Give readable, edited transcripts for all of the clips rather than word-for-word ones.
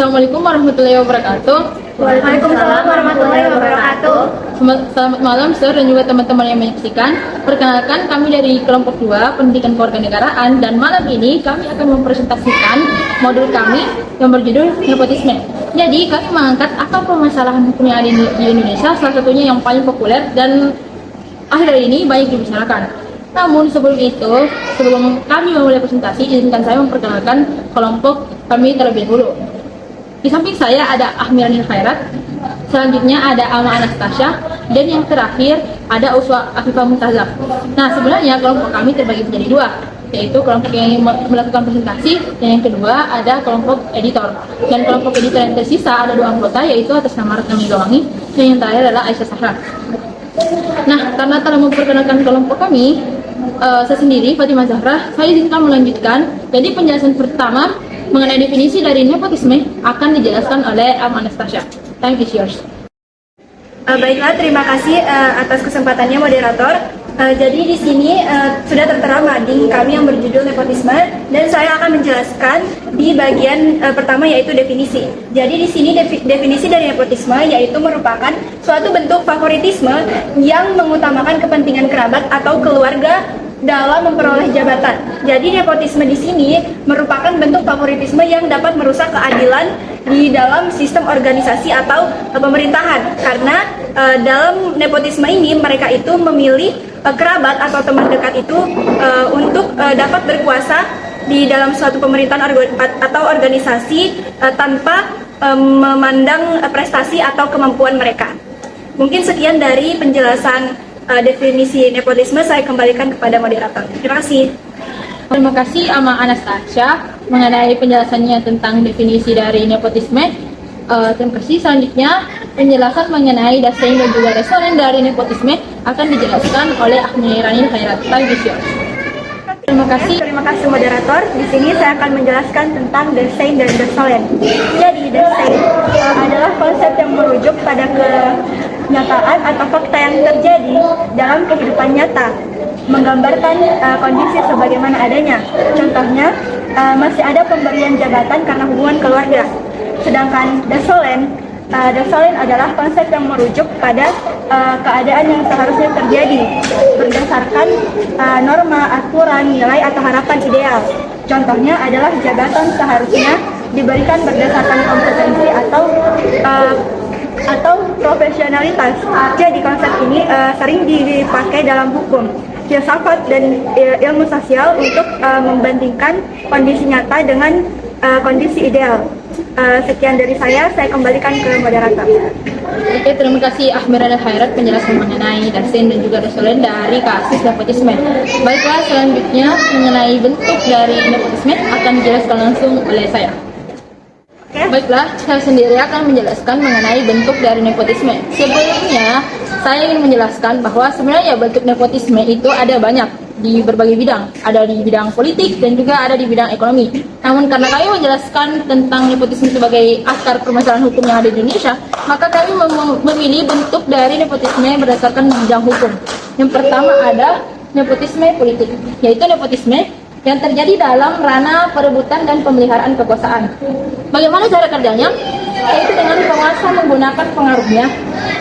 Assalamualaikum warahmatullahi wabarakatuh. Waalaikumsalam warahmatullahi wabarakatuh. Selamat malam, Sir, dan juga teman-teman yang menyaksikan. Perkenalkan, kami dari kelompok 2 Pendidikan Kewarganegaraan, dan malam ini kami akan mempresentasikan modul kami yang berjudul nepotisme. Jadi, kami mengangkat apa permasalahan hukum yang ada di Indonesia, salah satunya yang paling populer dan akhir-akhir ini banyak dibicarakan. Namun sebelum kami memulai presentasi, izinkan saya memperkenalkan kelompok kami terlebih dahulu. Di samping saya ada Ahmiranil Khairat, selanjutnya ada Alma Anastasia, dan yang terakhir ada Uswa Afifah Muntazah. Nah, sebenarnya kelompok kami terbagi menjadi dua, yaitu kelompok yang melakukan presentasi, dan yang kedua ada kelompok editor. Dan kelompok editor yang tersisa ada 2 anggota, yaitu atas nama Retno Gawangi, dan yang terakhir adalah Aisyah Sahra. Nah, karena telah memperkenalkan kelompok kami, saya sendiri, Fatimah Zahra, saya izinkan melanjutkan. Jadi penjelasan pertama mengenai definisi dari nepotisme akan dijelaskan oleh Anastasia. Thank you, yours. Baiklah, terima kasih atas kesempatannya moderator. Jadi di sini sudah tertera mading kami yang berjudul nepotisme, dan saya akan menjelaskan di bagian pertama, yaitu definisi. Jadi di sini definisi dari nepotisme yaitu merupakan suatu bentuk favoritisme yang mengutamakan kepentingan kerabat atau keluarga dalam memperoleh jabatan. Jadi nepotisme di sini merupakan bentuk favoritisme yang dapat merusak keadilan di dalam sistem organisasi atau pemerintahan. Karena dalam nepotisme ini mereka itu memilih kerabat atau teman dekat itu untuk dapat berkuasa di dalam suatu pemerintahan atau organisasi tanpa memandang prestasi atau kemampuan mereka. Mungkin sekian dari penjelasan definisi nepotisme, saya kembalikan kepada moderator. Terima kasih. Terima kasih Ama Anastasia mengenai penjelasannya tentang definisi dari nepotisme. Terima kasih. Selanjutnya penjelasan mengenai dasar dan juga restoran dari nepotisme akan dijelaskan oleh Ahmiranil Khairat. Terima kasih moderator. Di sini saya akan menjelaskan tentang desain dan desolen. Jadi desain adalah konsep yang merujuk pada kenyataan atau fakta yang terjadi dalam kehidupan nyata, menggambarkan kondisi sebagaimana adanya. Contohnya, masih ada pemberian jabatan karena hubungan keluarga. Sedangkan desolen adalah konsep yang merujuk pada keadaan yang seharusnya terjadi berdasarkan norma, aturan, nilai, atau harapan ideal. Contohnya adalah jabatan seharusnya diberikan berdasarkan kompetensi atau profesionalitas. Jadi konsep ini sering dipakai dalam hukum, filsafat, dan ilmu sosial untuk membandingkan kondisi nyata dengan kondisi ideal. Sekian dari saya kembalikan ke moderator. Oke, terima kasih Ahmiranil Khairat penjelasan mengenai dasen dan juga restoran dari kasus nepotisme. Baiklah, selanjutnya mengenai bentuk dari nepotisme akan dijelaskan langsung oleh saya. Baiklah, saya sendiri akan menjelaskan mengenai bentuk dari nepotisme. Sebelumnya, saya ingin menjelaskan bahwa sebenarnya bentuk nepotisme itu ada banyak di berbagai bidang. Ada di bidang politik dan juga ada di bidang ekonomi. Namun karena kami menjelaskan tentang nepotisme sebagai akar permasalahan hukum yang ada di Indonesia, maka kami memilih bentuk dari nepotisme berdasarkan bidang hukum. Yang pertama ada nepotisme politik, yaitu nepotisme yang terjadi dalam ranah perebutan dan pemeliharaan kekuasaan. Bagaimana cara kerjanya? Yaitu dengan penguasa menggunakan pengaruhnya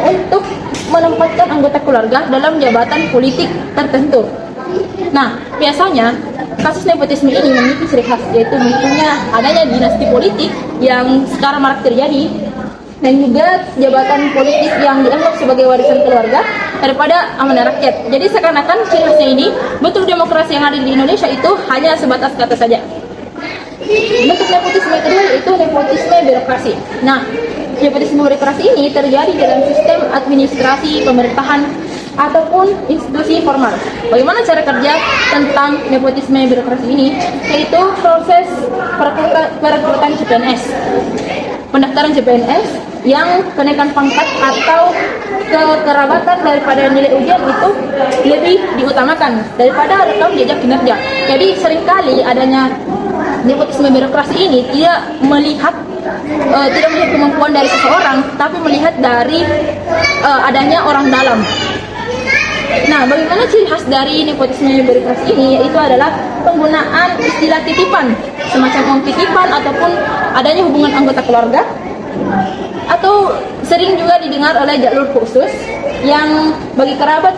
untuk menempatkan anggota keluarga dalam jabatan politik tertentu. Nah, biasanya kasus nepotisme ini memiliki ciri khas, yaitu munculnya adanya dinasti politik yang sekarang marak terjadi, dan juga jabatan politik yang dianggap sebagai warisan keluarga daripada amanah rakyat. Jadi seakan-akan ciri khasnya ini, bentuk demokrasi yang ada di Indonesia itu hanya sebatas kata saja. Bentuk nepotisme kedua yaitu nepotisme birokrasi. Nah, nepotisme birokrasi ini terjadi dalam sistem administrasi pemerintahan ataupun institusi formal. Bagaimana cara kerja tentang nepotisme birokrasi ini? Yaitu proses perekrutan CPNS. Pendaftaran CPNS yang kenaikan pangkat atau kekerabatan daripada nilai ujian itu lebih diutamakan daripada rekam jejak kinerja. Jadi seringkali adanya nepotisme birokrasi ini tidak melihat kemampuan dari seseorang, tapi melihat dari adanya orang dalam. Nah, bagaimana ciri khas dari nepotisme birokrasi ini? Yaitu adalah penggunaan istilah titipan semacam titipan ataupun adanya hubungan anggota keluarga, atau sering juga didengar oleh jalur khusus yang bagi kerabat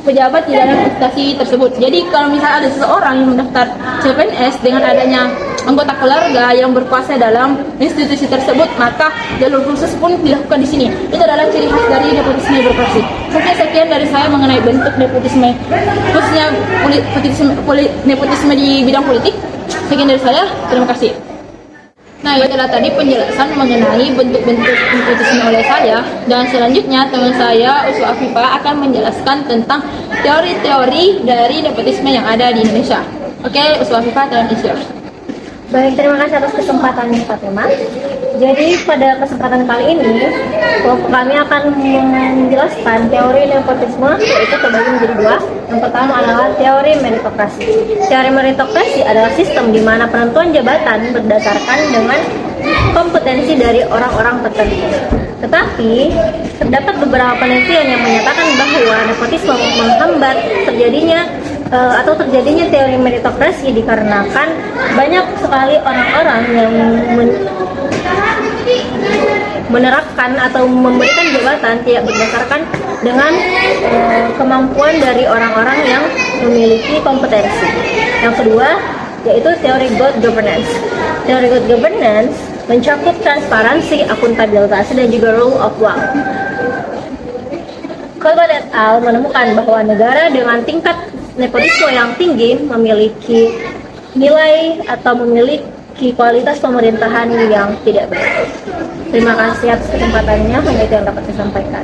pejabat di dalam instansi tersebut. Jadi kalau misalnya ada seseorang yang mendaftar CPNS dengan adanya anggota keluarga yang berkuasa dalam institusi tersebut, maka jalur khusus pun dilakukan di sini. Itu adalah ciri khas dari nepotisme birokrasi. Sekian dari saya mengenai bentuk nepotisme, khususnya nepotisme di bidang politik. Sekian dari saya, terima kasih. Nah, itu adalah tadi penjelasan mengenai bentuk-bentuk nepotisme oleh saya, dan selanjutnya teman saya Uswa Afifa akan menjelaskan tentang teori-teori dari nepotisme yang ada di Indonesia. Oke, Uswa Afifa, time is yours. Baik, terima kasih atas kesempatannya Fatima. Jadi pada kesempatan kali ini, kelompok kami akan menjelaskan teori nepotisme, yaitu terbagi menjadi dua. Yang pertama adalah teori meritokrasi. Teori meritokrasi adalah sistem di mana penentuan jabatan berdasarkan dengan kompetensi dari orang-orang tertentu. Tetapi, terdapat beberapa penelitian yang menyatakan bahwa nepotisme menghambat terjadinya teori meritokrasi dikarenakan banyak sekali orang-orang yang menerapkan atau memberikan jabatan tidak berdasarkan dengan kemampuan dari orang-orang yang memiliki kompetensi. Yang kedua, yaitu teori good governance. Teori good governance mencakup transparansi, akuntabilitas, dan juga rule of law. Colbert et al. Menemukan bahwa negara dengan tingkat nepotisme yang tinggi memiliki nilai atau memiliki kualitas pemerintahan yang tidak baik. Terima kasih atas kesempatannya, hanya itu yang dapat saya sampaikan.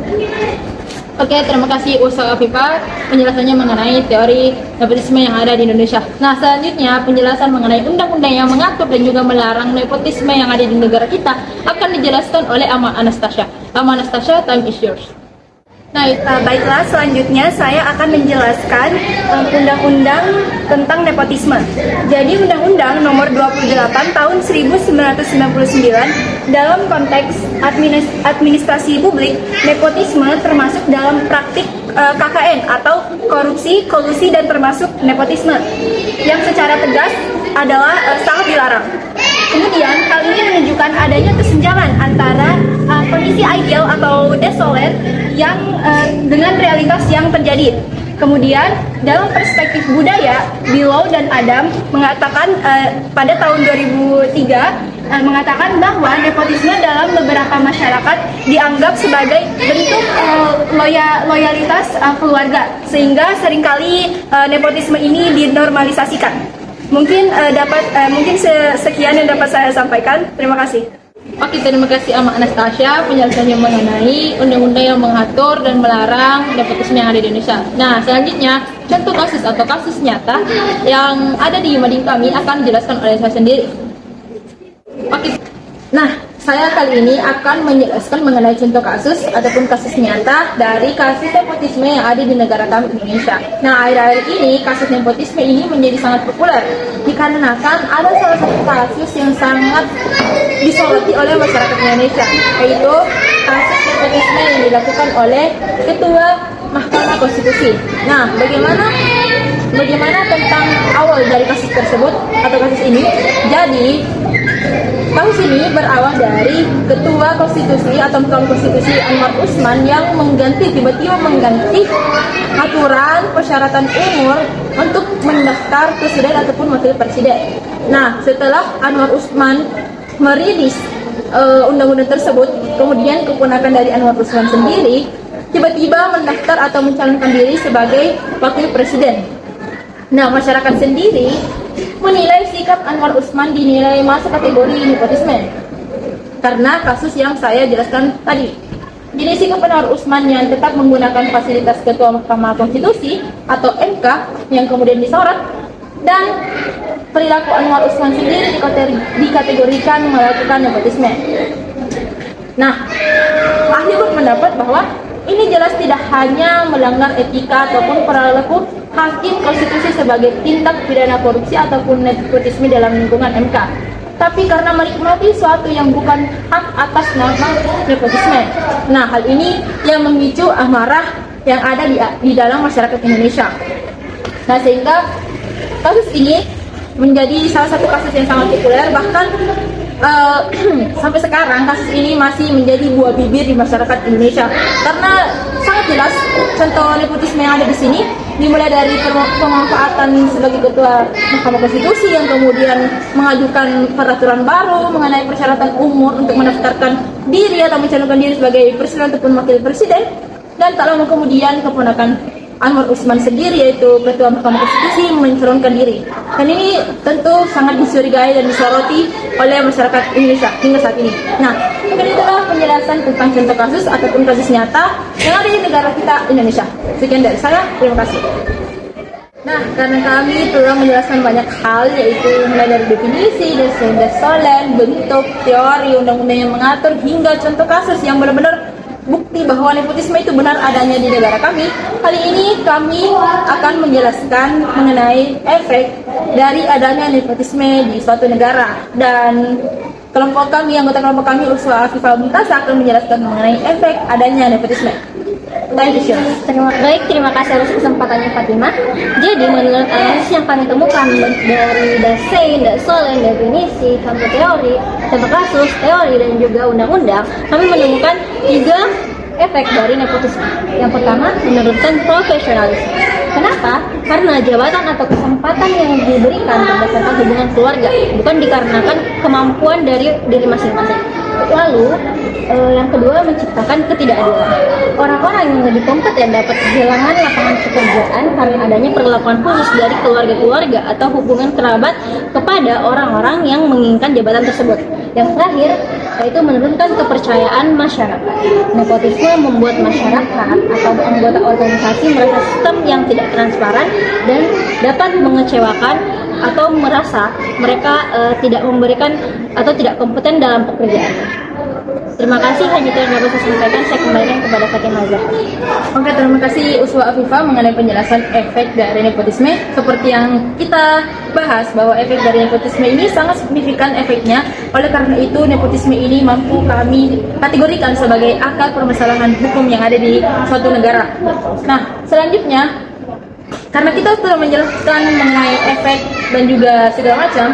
Oke, terima kasih Uswa Afifa penjelasannya mengenai teori nepotisme yang ada di Indonesia. Nah, selanjutnya penjelasan mengenai undang-undang yang mengatur dan juga melarang nepotisme yang ada di negara kita akan dijelaskan oleh Ama Anastasia. Ama Anastasia, time is yours. Nah, baiklah, selanjutnya saya akan menjelaskan undang-undang tentang nepotisme. Jadi Undang-Undang Nomor 28 Tahun 1999 dalam konteks administrasi publik, nepotisme termasuk dalam praktik KKN atau korupsi, kolusi, dan termasuk nepotisme yang secara tegas adalah sangat dilarang. Kemudian hal ini menunjukkan adanya kesenjangan antara kondisi ideal atau desolate yang dengan realitas yang terjadi. Kemudian dalam perspektif budaya, Bilow dan Adam mengatakan pada tahun 2003 mengatakan bahwa nepotisme dalam beberapa masyarakat dianggap sebagai bentuk loyalitas keluarga, sehingga seringkali nepotisme ini dinormalisasikan. Mungkin sekian yang dapat saya sampaikan. Terima kasih. Oke, terima kasih Ama Anastasia penjelasannya mengenai undang-undang yang mengatur dan melarang nepotisme yang ada di Indonesia. Nah, selanjutnya contoh kasus atau kasus nyata yang ada di mading kami akan dijelaskan oleh saya sendiri. Oke, nah saya kali ini akan menjelaskan mengenai contoh kasus ataupun kasus nyata dari kasus nepotisme yang ada di negara kami Indonesia. Nah, akhir-akhir ini kasus nepotisme ini menjadi sangat populer dikarenakan ada salah satu kasus yang sangat disoroti oleh masyarakat Indonesia, yaitu kasus nepotisme yang dilakukan oleh Ketua Mahkamah Konstitusi. Nah, bagaimana tentang awal dari kasus tersebut atau kasus ini? Jadi kasus ini berawal dari Ketua Konstitusi atau Mahkamah Konstitusi Anwar Usman yang tiba-tiba mengganti aturan persyaratan umur untuk mendaftar presiden ataupun wakil presiden. Nah, setelah Anwar Usman merilis undang-undang tersebut, kemudian keponakan dari Anwar Usman sendiri tiba-tiba mendaftar atau mencalonkan diri sebagai wakil presiden. Nah, masyarakat sendiri menilai sikap Anwar Usman dinilai masuk kategori nepotisme karena kasus yang saya jelaskan tadi. Jadi sikap Anwar Usman yang tetap menggunakan fasilitas Ketua Mahkamah Konstitusi atau MK yang kemudian disorot, dan perilaku Anwar Usman sendiri dikategorikan melakukan nepotisme. Nah, ahli berpendapat bahwa ini jelas tidak hanya melanggar etika ataupun perilaku hakim konstitusi sebagai tindak pidana korupsi ataupun nepotisme dalam lingkungan MK, tapi karena menikmati suatu yang bukan hak atas nama nepotisme. Nah, hal ini yang memicu amarah yang ada di dalam masyarakat Indonesia. Nah, sehingga kasus ini menjadi salah satu kasus yang sangat populer, bahkan sampai sekarang kasus ini masih menjadi buah bibir di masyarakat Indonesia karena sangat jelas contoh nepotisme yang ada di sini, dimulai dari pemanfaatan sebagai ketua Mahkamah Konstitusi yang kemudian mengajukan peraturan baru mengenai persyaratan umur untuk mendaftarkan diri atau mencalonkan diri sebagai presiden ataupun wakil presiden, dan tak lama kemudian keponakan Anwar Usman sendiri yaitu Ketua Mahkamah Konstitusi mencalonkan diri. Dan ini tentu sangat dicurigai dan disoroti oleh masyarakat Indonesia hingga saat ini. Nah, mungkin itulah penjelasan tentang contoh kasus ataupun kasus nyata yang ada di negara kita Indonesia. Sekian dari saya, terima kasih. Nah, karena kami telah menjelaskan banyak hal, yaitu mulai dari definisi, desolen, bentuk, teori, undang-undang yang mengatur, hingga contoh kasus yang benar-benar bukti bahwa nepotisme itu benar adanya di negara kami. Kali ini kami akan menjelaskan mengenai efek dari adanya nepotisme di suatu negara, dan anggota kelompok kami Uswa Afifah Mumtazah akan menjelaskan mengenai efek adanya nepotisme. Terima kasih atas kesempatannya Fatimah. Jadi menurut analisis yang kami temukan dari desain, desolen, definisi, contoh teori, contoh kasus, teori, dan juga undang-undang, kami menemukan 3 efek dari nepotisme. Yang pertama, menurunkan profesionalisme. Kenapa? Karena jabatan atau kesempatan yang diberikan berdasarkan hubungan keluarga, bukan dikarenakan kemampuan dari diri masing-masing. Lalu, yang kedua, menciptakan ketidakadilan. Orang-orang yang lebih kompeten dapat kehilangan lapangan pekerjaan karena adanya perlakuan khusus dari keluarga-keluarga atau hubungan kerabat kepada orang-orang yang menginginkan jabatan tersebut. Yang terakhir, yaitu menurunkan kepercayaan masyarakat. Nepotisme membuat masyarakat atau anggota organisasi merasa sistem yang tidak transparan dan dapat mengecewakan atau merasa mereka tidak memberikan atau tidak kompeten dalam pekerjaan. Terima kasih, hanya itu yang dapat saya sampaikan. Saya kembalikan kepada Fatimah Zahra. Oke, terima kasih Uswa Afifah mengenai penjelasan efek dari nepotisme. Seperti yang kita bahas bahwa efek dari nepotisme ini sangat signifikan efeknya. Oleh karena itu, nepotisme ini mampu kami kategorikan sebagai akar permasalahan hukum yang ada di suatu negara. Nah, selanjutnya, karena kita sudah menjelaskan mengenai efek dan juga segala macam,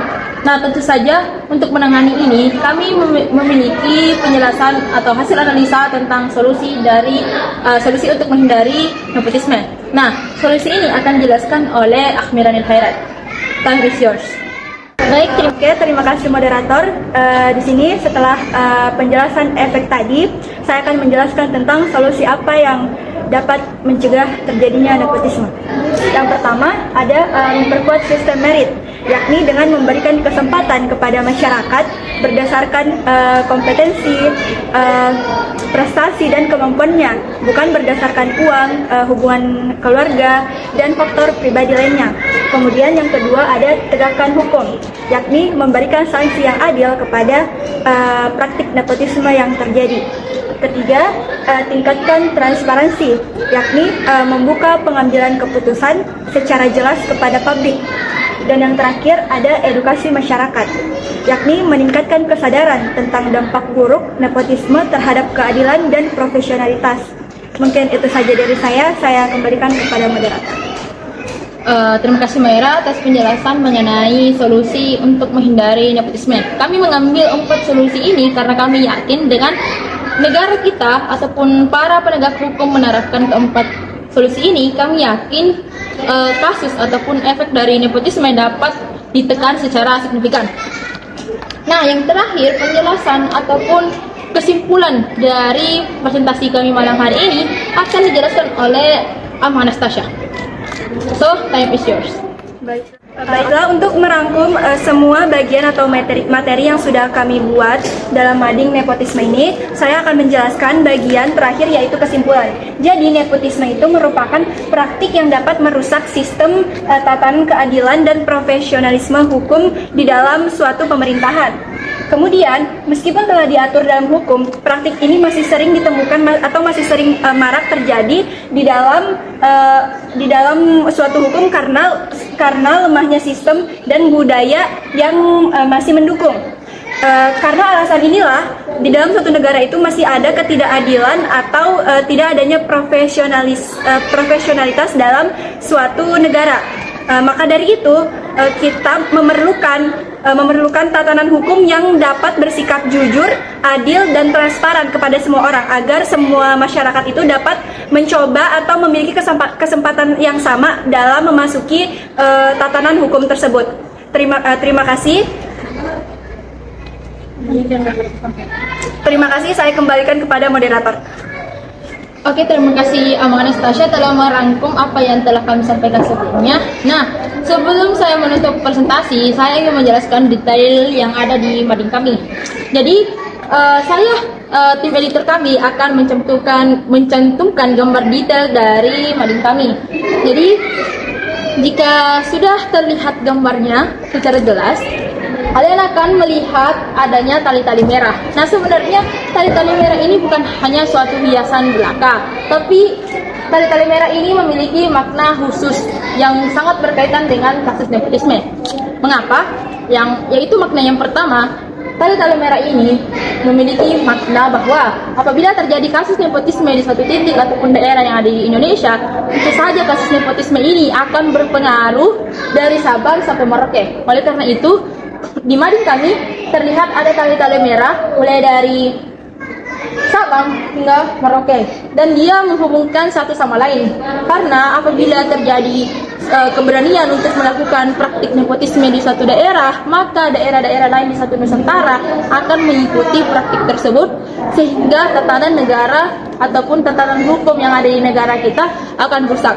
nah tentu saja untuk menangani ini kami memiliki penjelasan atau hasil analisa tentang solusi untuk menghindari nepotisme. Nah, solusi ini akan dijelaskan oleh Ahmiranil Khairat. Time is yours. Terima kasih moderator. Di sini setelah penjelasan efek tadi, saya akan menjelaskan tentang solusi apa yang dapat mencegah terjadinya nepotisme. Yang pertama ada memperkuat sistem merit, yakni dengan memberikan kesempatan kepada masyarakat berdasarkan kompetensi, prestasi dan kemampuannya, bukan berdasarkan uang, hubungan keluarga, dan faktor pribadi lainnya. Kemudian yang kedua ada tegakkan hukum, yakni memberikan sanksi yang adil kepada praktik nepotisme yang terjadi. Ketiga, tingkatkan transparansi, yakni membuka pengambilan keputusan secara jelas kepada publik. Dan yang terakhir ada edukasi masyarakat, yakni meningkatkan kesadaran tentang dampak buruk nepotisme terhadap keadilan dan profesionalitas. Mungkin itu saja dari saya kembalikan kepada moderator. Terima kasih Maira atas penjelasan mengenai solusi untuk menghindari nepotisme. Kami mengambil 4 solusi ini karena kami yakin dengan negara kita ataupun para penegak hukum menerapkan keempat solusi ini, kami yakin kasus ataupun efek dari nepotisme dapat ditekan secara signifikan. Nah, yang terakhir penjelasan ataupun kesimpulan dari presentasi kami malam hari ini akan dijelaskan oleh Amah Anastasia. So, time is yours. Baiklah, untuk merangkum semua bagian atau materi yang sudah kami buat dalam mading nepotisme ini, saya akan menjelaskan bagian terakhir yaitu kesimpulan. Jadi nepotisme itu merupakan praktik yang dapat merusak sistem tatanan keadilan dan profesionalisme hukum di dalam suatu pemerintahan. Kemudian, meskipun telah diatur dalam hukum, praktik ini masih sering ditemukan atau masih sering marak terjadi di dalam suatu hukum karena lemahnya sistem dan budaya yang masih mendukung. Karena alasan inilah di dalam suatu negara itu masih ada ketidakadilan atau tidak adanya profesionalitas dalam suatu negara. Maka dari itu kita memerlukan tatanan hukum yang dapat bersikap jujur, adil, dan transparan kepada semua orang agar semua masyarakat itu dapat mencoba atau memiliki kesempatan yang sama dalam memasuki tatanan hukum tersebut. Terima kasih. Terima kasih, saya kembalikan kepada moderator. Oke, terima kasih Amang Anastasia telah merangkum apa yang telah kami sampaikan sebelumnya. Nah, sebelum saya menutup presentasi, saya ingin menjelaskan detail yang ada di mading kami. Jadi, tim editor kami akan mencantumkan gambar detail dari mading kami. Jadi, jika sudah terlihat gambarnya secara jelas, kalian akan melihat adanya tali-tali merah. Nah, sebenarnya tali-tali merah ini bukan hanya suatu hiasan belaka, tapi tali-tali merah ini memiliki makna khusus yang sangat berkaitan dengan kasus nepotisme. Mengapa? Yaitu makna yang pertama, tali-tali merah ini memiliki makna bahwa apabila terjadi kasus nepotisme di suatu titik ataupun daerah yang ada di Indonesia, tentu saja kasus nepotisme ini akan berpengaruh dari Sabang sampai Merauke. Oleh karena itu, di mading kami terlihat ada tali-tali merah mulai dari Sabang hingga Merauke, dan dia menghubungkan satu sama lain. Karena apabila terjadi keberanian untuk melakukan praktik nepotisme di suatu daerah, maka daerah-daerah lain di satu Nusantara akan mengikuti praktik tersebut, sehingga tatanan negara ataupun tatanan hukum yang ada di negara kita akan rusak.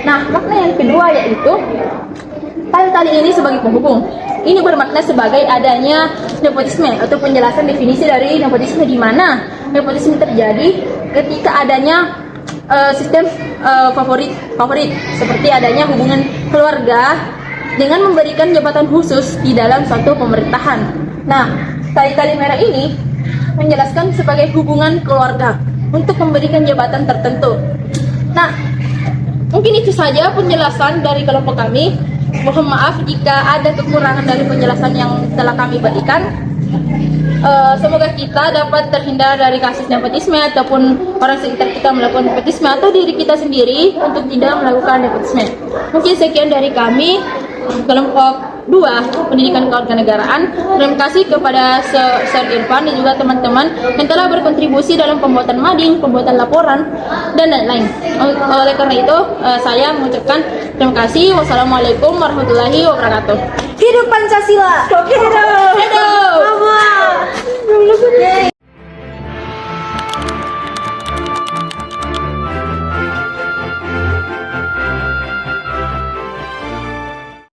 Nah, makna yang kedua yaitu tali-tali ini sebagai penghubung. Ini bermakna sebagai adanya nepotisme atau penjelasan definisi dari nepotisme, di mana nepotisme terjadi ketika adanya sistem favorit seperti adanya hubungan keluarga dengan memberikan jabatan khusus di dalam suatu pemerintahan. Nah, tali-tali merah ini menjelaskan sebagai hubungan keluarga untuk memberikan jabatan tertentu. Nah, mungkin itu saja penjelasan dari kelompok kami. Mohon maaf jika ada kekurangan dari penjelasan yang telah kami berikan. Semoga kita dapat terhindar dari kasus nepotisme ataupun orang sekitar kita melakukan nepotisme, atau diri kita sendiri untuk tidak melakukan nepotisme. Mungkin sekian dari kami, kelompok 2 Pendidikan Kewarganegaraan. Terima kasih kepada Sir Irfan dan juga teman-teman yang telah berkontribusi dalam pembuatan mading, pembuatan laporan, dan lain-lain. Oleh karena itu, saya mengucapkan terima kasih. Wassalamualaikum warahmatullahi wabarakatuh. Hidup Pancasila! Hidup! Hidup! Yeay!